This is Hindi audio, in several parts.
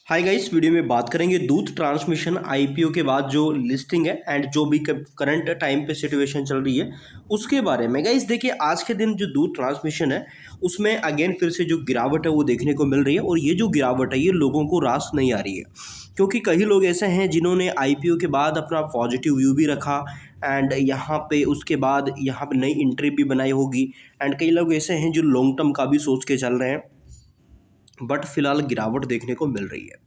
हाय गाइस, वीडियो में बात करेंगे दूध ट्रांसमिशन आईपीओ के बाद जो लिस्टिंग है एंड जो भी करंट टाइम पे सिचुएशन चल रही है उसके बारे में। गाइस देखिए, आज के दिन जो दूध ट्रांसमिशन है उसमें अगेन फिर से जो गिरावट है वो देखने को मिल रही है। और ये जो गिरावट है ये लोगों को रास नहीं आ रही है, क्योंकि कई लोग ऐसे हैं जिन्होंने आईपीओ के बाद अपना पॉजिटिव व्यू भी रखा एंड यहाँ पे उसके बाद यहाँ पे नई एंट्री भी बनाई होगी। एंड कई लोग ऐसे हैं जो लॉन्ग टर्म का भी सोच के चल रहे हैं, बट फिलहाल गिरावट देखने को मिल रही है।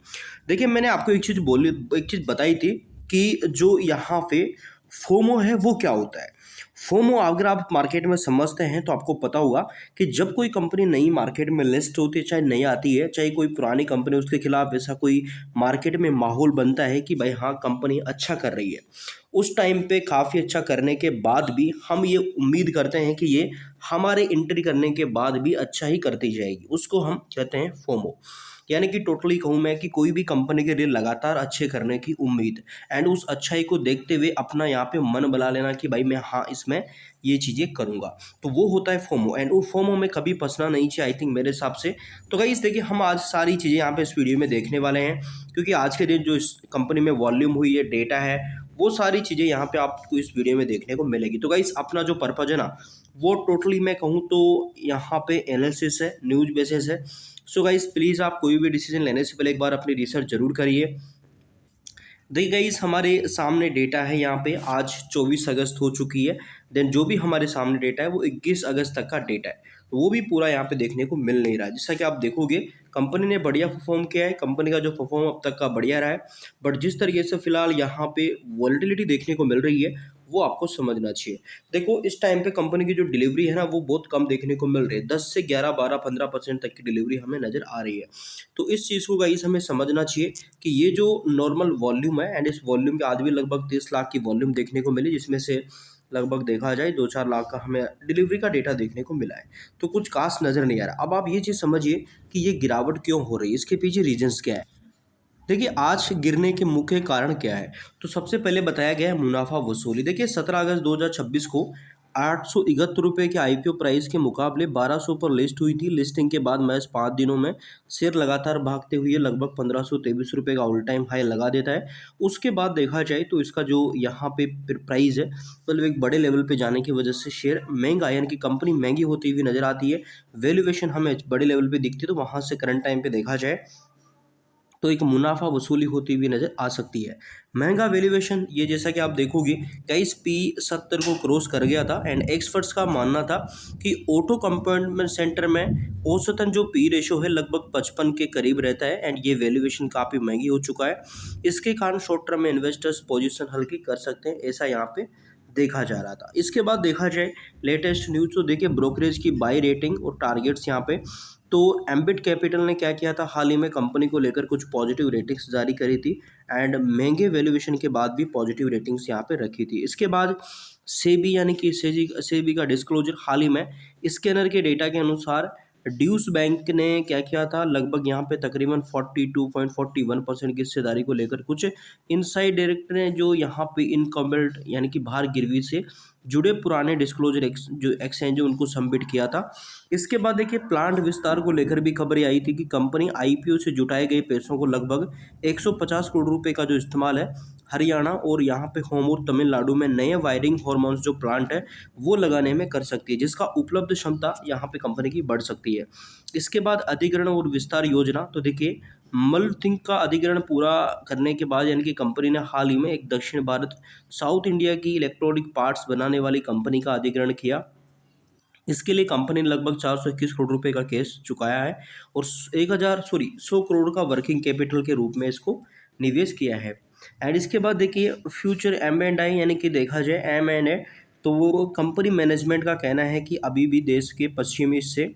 देखिए, मैंने आपको एक चीज़ बताई थी कि जो यहाँ पे फोमो है वो क्या होता है। फोमो अगर आप मार्केट में समझते हैं तो आपको पता होगा कि जब कोई कंपनी नई मार्केट में लिस्ट होती है, चाहे नई आती है चाहे कोई पुरानी कंपनी, उसके खिलाफ ऐसा कोई मार्केट में माहौल बनता है कि भाई हाँ कंपनी अच्छा कर रही है, उस टाइम पे काफ़ी अच्छा करने के बाद भी हम ये उम्मीद करते हैं कि ये हमारे एंट्री करने के बाद भी अच्छा ही करती जाएगी, उसको हम कहते हैं फोमो। यानी कि टोटली कहूँ मैं कि कोई भी कंपनी के लिए लगातार अच्छे करने की उम्मीद एंड उस अच्छाई को देखते हुए अपना यहाँ पे मन बना लेना कि भाई मैं हाँ इसमें ये चीज़ें करूँगा, तो वो होता है फोमो। एंड वो फोमो में कभी फंसना नहीं चाहिए आई थिंक मेरे हिसाब से। तो गाइस देखिए, हम आज सारी चीज़ें यहाँ पे इस वीडियो में देखने वाले हैं, क्योंकि आज के दिन जो इस कंपनी में वॉल्यूम हुई है, डेटा है, वो सारी चीज़ें यहाँ पे आपको इस वीडियो में देखने को मिलेगी। तो गाइस अपना जो पर्पज है ना वो टोटली मैं कहूँ तो यहाँ पे एनालिसिस है, न्यूज बेसिस है। सो गाइस प्लीज़ आप कोई भी डिसीजन लेने से पहले एक बार अपनी रिसर्च जरूर करिए। देखिए गाइस, हमारे सामने डेटा है यहाँ पे, आज 24 अगस्त हो चुकी है। देन जो भी हमारे सामने डेटा है वो 21 अगस्त तक का डेटा है, तो वो भी पूरा यहाँ पे देखने को मिल नहीं रहा है। जैसा कि आप देखोगे कंपनी ने बढ़िया परफॉर्म किया है, कंपनी का जो परफॉर्म अब तक का बढ़िया रहा है, बट जिस तरीके से फिलहाल यहाँ पे वॉलेटिलिटी देखने को मिल रही है वो आपको समझना चाहिए। देखो, इस टाइम पे कंपनी की जो डिलीवरी है ना वो बहुत कम देखने को मिल रही है, 10 से 11 12 15% तक की डिलीवरी हमें नज़र आ रही है। तो इस चीज़ को गाइस हमें समझना चाहिए कि ये जो नॉर्मल वॉल्यूम है एंड इस वॉल्यूम के आज भी लगभग 30 लाख की वॉल्यूम देखने को मिली, जिसमें से लगभग देखा जाए 2-4 लाख का हमें डिलीवरी का डेटा देखने को मिला है। तो कुछ खास नज़र नहीं आ रहा। अब आप ये चीज़ समझिए कि ये गिरावट क्यों हो रही है, इसके पीछे रीजंस क्या है। देखिए, आज गिरने के मुख्य कारण क्या है, तो सबसे पहले बताया गया है मुनाफा वसूली। देखिए 17 अगस्त 2026 को 871 रुपये के आईपीओ प्राइस के मुकाबले 1200 पर लिस्ट हुई थी। लिस्टिंग के बाद महज 5 दिनों में शेयर लगातार भागते हुए लगभग 1523 रुपये का ऑल टाइम हाई लगा देता है। उसके बाद देखा जाए तो इसका जो यहाँ पे प्राइस है मतलब एक बड़े लेवल पे जाने की वजह से शेयर महंगा, यानी कि कंपनी महंगी होती हुई नजर आती है। वैल्यूएशन हमें बड़े लेवल पे दिखती है, तो वहाँ से करंट टाइम पे देखा जाए तो एक मुनाफा वसूली होती हुई नज़र आ सकती है। महंगा वैल्यूएशन ये जैसा कि आप देखोगे गाइस P70 को क्रॉस कर गया था एंड एक्सपर्ट्स का मानना था कि ऑटो कंपार्टमेंट सेंटर में औसतन जो पी रेशो है लगभग 55 के करीब रहता है एंड ये वैल्यूएशन काफ़ी महंगी हो चुका है। इसके कारण शॉर्ट टर्म में इन्वेस्टर्स पोजीशन हल्की कर सकते हैं, ऐसा यहाँ पे देखा जा रहा था। इसके बाद देखा जाए लेटेस्ट न्यूज़, तो देखिए ब्रोकरेज की बाई रेटिंग और टारगेट्स यहाँ पे, तो एम्बिट कैपिटल ने क्या किया था, हाल ही में कंपनी को लेकर कुछ पॉजिटिव रेटिंग्स जारी करी थी एंड महंगे वैल्यूएशन के बाद भी पॉजिटिव रेटिंग्स यहाँ पे रखी थी। इसके बाद सेबी यानी कि सेबी का डिस्क्लोजर हाल ही में स्कैनर के डेटा के अनुसार ड्यूस बैंक ने क्या किया था, लगभग यहाँ पे तकरीबन 42.41% की हिस्सेदारी को लेकर कुछ इनसाइड डायरेक्टर ने जो यहाँ पे इनकम्बल्ट यानी कि बाहर गिरवी से जुड़े पुराने डिस्क्लोजर जो एक्सचेंज है उनको सबमिट किया था। इसके बाद देखिए प्लांट विस्तार को लेकर भी खबरें आई थी कि कंपनी आईपीओ से जुटाए गए पैसों को लगभग 150 करोड़ रुपए का जो इस्तेमाल है हरियाणा और यहाँ पे होमूर तमिलनाडु में नए वायरिंग हार्मोन्स जो प्लांट है वो लगाने में कर सकती है, जिसका उपलब्ध क्षमता यहाँ पे कंपनी की बढ़ सकती है। इसके बाद अधिग्रहण और विस्तार योजना, तो देखिए मलथिंक का अधिग्रहण पूरा करने के बाद यानी कि कंपनी ने हाल ही में एक दक्षिण भारत साउथ इंडिया की इलेक्ट्रॉनिक पार्ट्स बनाने वाली कंपनी का अधिग्रहण किया। इसके लिए कंपनी ने लगभग 421 करोड़ रुपए का कैश चुकाया है और 100 करोड़ का वर्किंग कैपिटल के रूप में इसको निवेश किया है। एंड इसके बाद देखिए फ्यूचर M&I यानी कि देखा जाए M&A, तो वो कंपनी मैनेजमेंट का कहना है कि अभी भी देश के पश्चिमी हिस्से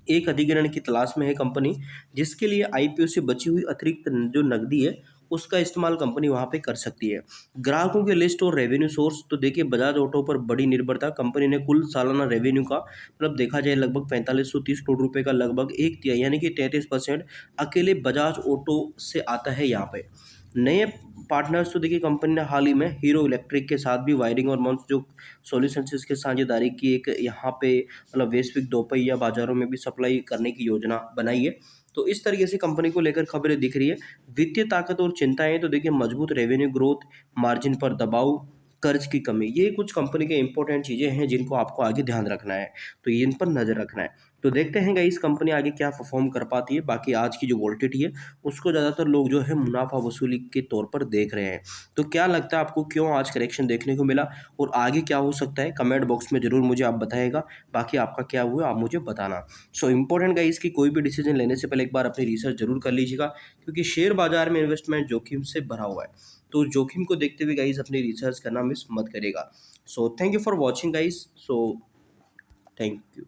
एक अधिग्रहण की तलाश में है कंपनी, जिसके लिए आईपीओ से बची हुई अतिरिक्त जो नकदी है उसका इस्तेमाल कंपनी वहां पे कर सकती है। ग्राहकों के लिस्ट और रेवेन्यू सोर्स, तो देखिए बजाज ऑटो पर बड़ी निर्भरता, कंपनी ने कुल सालाना रेवेन्यू का मतलब देखा जाए लगभग 4530 करोड़ रुपए का लगभग एक तिहाई यानी कि 33% अकेले बजाज ऑटो से आता है यहाँ पे। नए पार्टनर्स तो देखिए कंपनी ने हाल ही में हीरो इलेक्ट्रिक के साथ भी वायरिंग और माउंट जो सॉल्यूशंस इसके साझेदारी की एक यहाँ पे मतलब वैश्विक दोपहिया बाजारों में भी सप्लाई करने की योजना बनाई है। तो इस तरीके से कंपनी को लेकर खबरें दिख रही है। वित्तीय ताकत और चिंताएं तो देखिए मजबूत रेवेन्यू ग्रोथ, मार्जिन पर दबाव, कर्ज की कमी, ये कुछ कंपनी के इंपॉर्टेंट चीज़ें हैं जिनको आपको आगे ध्यान रखना है। तो ये इन पर नज़र रखना है। तो देखते हैं गाइस कंपनी आगे क्या परफॉर्म कर पाती है। बाकी आज की जो वोल्टिलिटी है उसको ज़्यादातर लोग जो है मुनाफा वसूली के तौर पर देख रहे हैं। तो क्या लगता है आपको, क्यों आज करेक्शन देखने को मिला और आगे क्या हो सकता है? कमेंट बॉक्स में ज़रूर मुझे आप बताइएगा। बाकी आपका क्या हुआ आप मुझे बताना। सो इम्पोर्टेंट गाइस कि कोई भी डिसीजन लेने से पहले एक बार अपनी रिसर्च जरूर कर लीजिएगा, क्योंकि शेयर बाजार में इन्वेस्टमेंट जोखिम से भरा हुआ है। तो जोखिम को देखते हुए गाइस अपनी रिसर्च करना मिस मत करेगा। So thank you for watching guys. So thank you.